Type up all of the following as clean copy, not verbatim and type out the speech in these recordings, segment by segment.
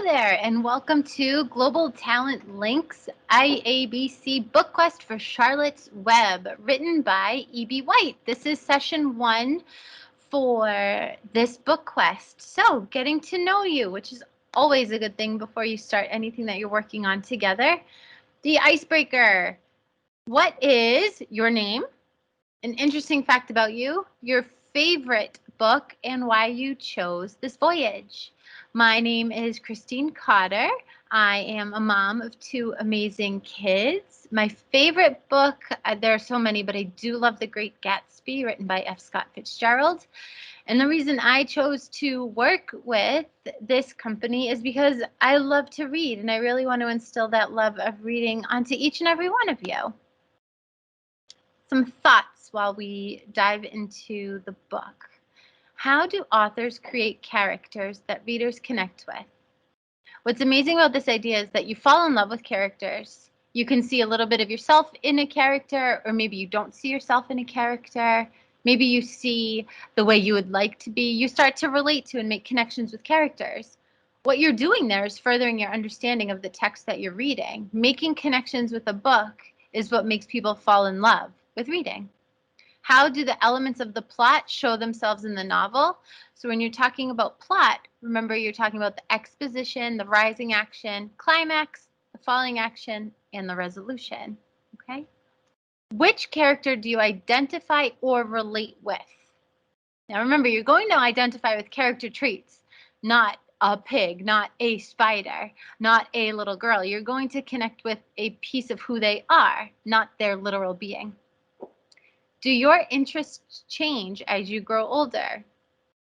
there, and welcome to Global Talent Links IABC Book Quest for Charlotte's Web, written by E.B. White. This is session 1 for this book quest. So, getting to know you, which is always a good thing before you start anything that you're working on together. The icebreaker. What is your name? An interesting fact about you, your favorite book, and why you chose this voyage. My name is Christine Cotter. I am a mom of 2 amazing kids. My favorite book, there are so many, but I do love The Great Gatsby, written by F. Scott Fitzgerald. And the reason I chose to work with this company is because I love to read, and I really want to instill that love of reading onto each and every one of you. Some thoughts while we dive into the book. How do authors create characters that readers connect with? What's amazing about this idea is that you fall in love with characters. You can see a little bit of yourself in a character, or maybe you don't see yourself in a character. Maybe you see the way you would like to be. You start to relate to and make connections with characters. What you're doing there is furthering your understanding of the text that you're reading. Making connections with a book is what makes people fall in love with reading. How do the elements of the plot show themselves in the novel? So when you're talking about plot, remember you're talking about the exposition, the rising action, climax, the falling action, and the resolution. Okay? Which character do you identify or relate with? Now remember, you're going to identify with character traits, not a pig, not a spider, not a little girl. You're going to connect with a piece of who they are, not their literal being. Do your interests change as you grow older?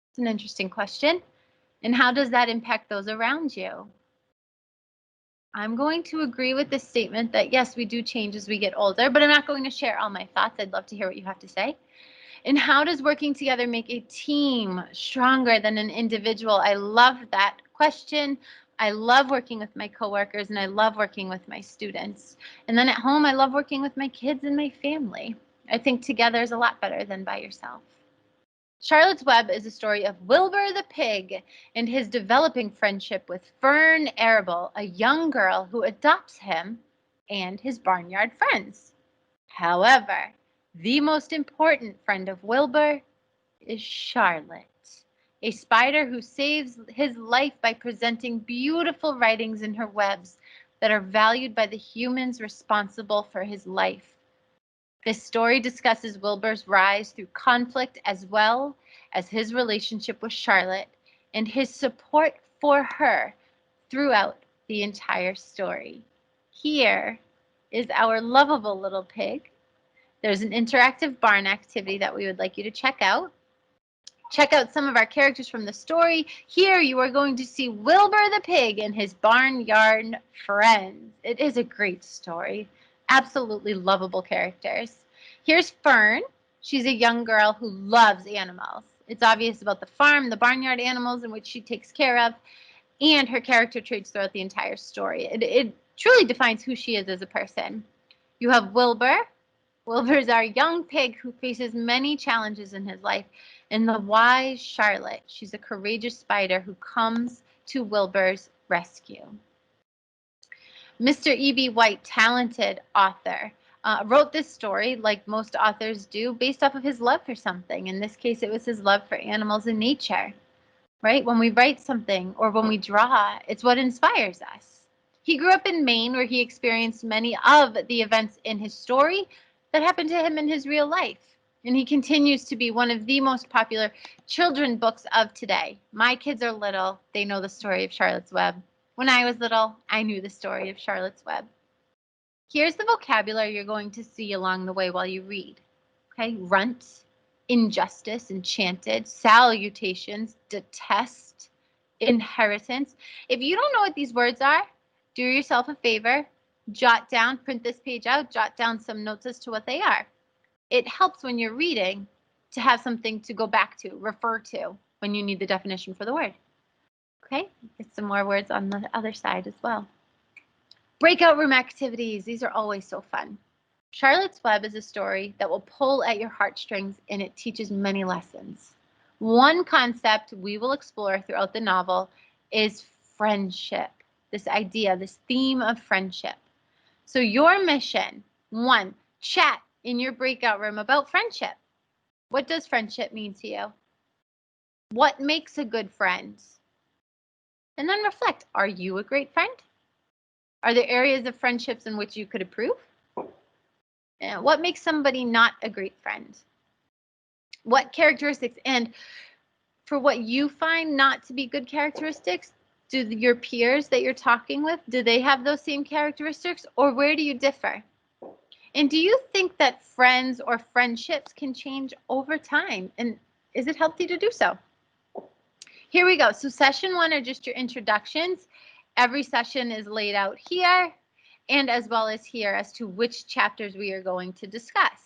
It's an interesting question. And how does that impact those around you? I'm going to agree with the statement that yes, we do change as we get older, but I'm not going to share all my thoughts. I'd love to hear what you have to say. And how does working together make a team stronger than an individual? I love that question. I love working with my coworkers, and I love working with my students. And then at home, I love working with my kids and my family. I think together is a lot better than by yourself. Charlotte's Web is a story of Wilbur the pig and his developing friendship with Fern Arable, a young girl who adopts him and his barnyard friends. However, the most important friend of Wilbur is Charlotte, a spider who saves his life by presenting beautiful writings in her webs that are valued by the humans responsible for his life. This story discusses Wilbur's rise through conflict as well as his relationship with Charlotte and his support for her throughout the entire story. Here is our lovable little pig. There's an interactive barn activity that we would like you to check out. Check out some of our characters from the story. Here you are going to see Wilbur the pig and his barnyard friends. It is a great story. Absolutely lovable characters. Here's Fern. She's a young girl who loves animals. It's obvious about the farm, the barnyard animals in which she takes care of, and her character traits throughout the entire story. It truly defines who she is as a person. You have Wilbur. Wilbur's our young pig who faces many challenges in his life. And the wise Charlotte. She's a courageous spider who comes to Wilbur's rescue. Mr. E.B. White, talented author, wrote this story, like most authors do, based off of his love for something. In this case, it was his love for animals and nature, right? When we write something or when we draw, it's what inspires us. He grew up in Maine, where he experienced many of the events in his story that happened to him in his real life. And he continues to be one of the most popular children's books of today. My kids are little. They know the story of Charlotte's Web. When I was little, I knew the story of Charlotte's Web. Here's the vocabulary you're going to see along the way while you read. Okay, runt, injustice, enchanted, salutations, detest, inheritance. If you don't know what these words are, do yourself a favor, jot down, print this page out, jot down some notes as to what they are. It helps when you're reading to have something to go back to, refer to, when you need the definition for the word. Okay, get some more words on the other side as well. Breakout room activities. These are always so fun. Charlotte's Web is a story that will pull at your heartstrings, and it teaches many lessons. One concept we will explore throughout the novel is friendship, this idea, this theme of friendship. So your mission, 1, chat in your breakout room about friendship. What does friendship mean to you? What makes a good friend? And then reflect, are you a great friend? Are there areas of friendships in which you could improve? And what makes somebody not a great friend? What characteristics, and for what you find not to be good characteristics, do your peers that you're talking with, do they have those same characteristics, or where do you differ? And do you think that friends or friendships can change over time? And is it healthy to do so? Here we go. So session 1 are just your introductions. Every session is laid out here and as well as here as to which chapters we are going to discuss.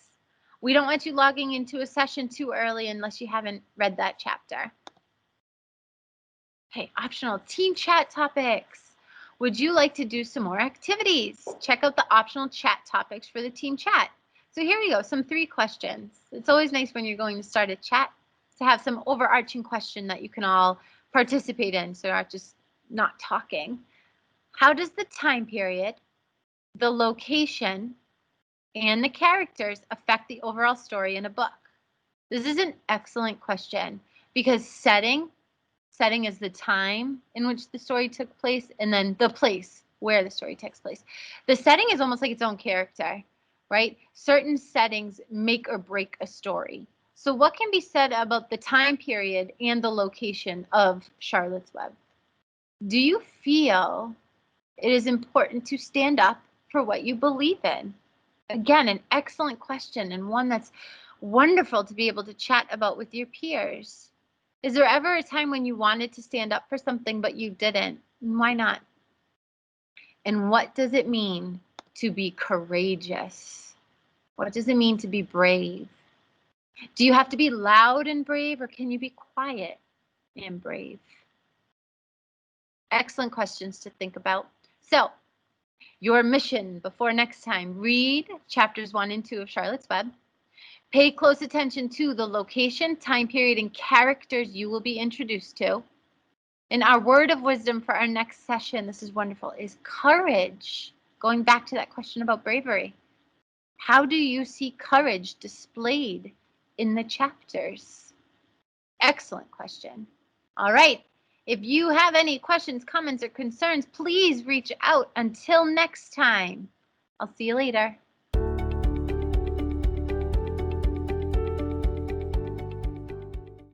We don't want you logging into a session too early unless you haven't read that chapter. Okay, optional team chat topics. Would you like to do some more activities? Check out the optional chat topics for the team chat. So here we go, some 3 questions. It's always nice when you're going to start a chat to have some overarching question that you can all participate in, so you're not just not talking. How does the time period, the location, and the characters affect the overall story in a book? This is an excellent question because setting is the time in which the story took place, and then the place where the story takes place. The setting is almost like its own character, right? Certain settings make or break a story. So what can be said about the time period and the location of Charlotte's Web? Do you feel it is important to stand up for what you believe in? Again, an excellent question, and one that's wonderful to be able to chat about with your peers. Is there ever a time when you wanted to stand up for something but you didn't? Why not? And what does it mean to be courageous? What does it mean to be brave? Do you have to be loud and brave, or can you be quiet and brave? Excellent questions to think about. So, your mission before next time: read chapters 1 and 2 of Charlotte's Web. Pay close attention to the location, time period, and characters you will be introduced to. And our word of wisdom for our next session, this is wonderful, is courage. Going back to that question about bravery. How do you see courage displayed in the chapters? Excellent question. All right. If you have any questions, comments, or concerns, please reach out. Until next time, I'll see you later.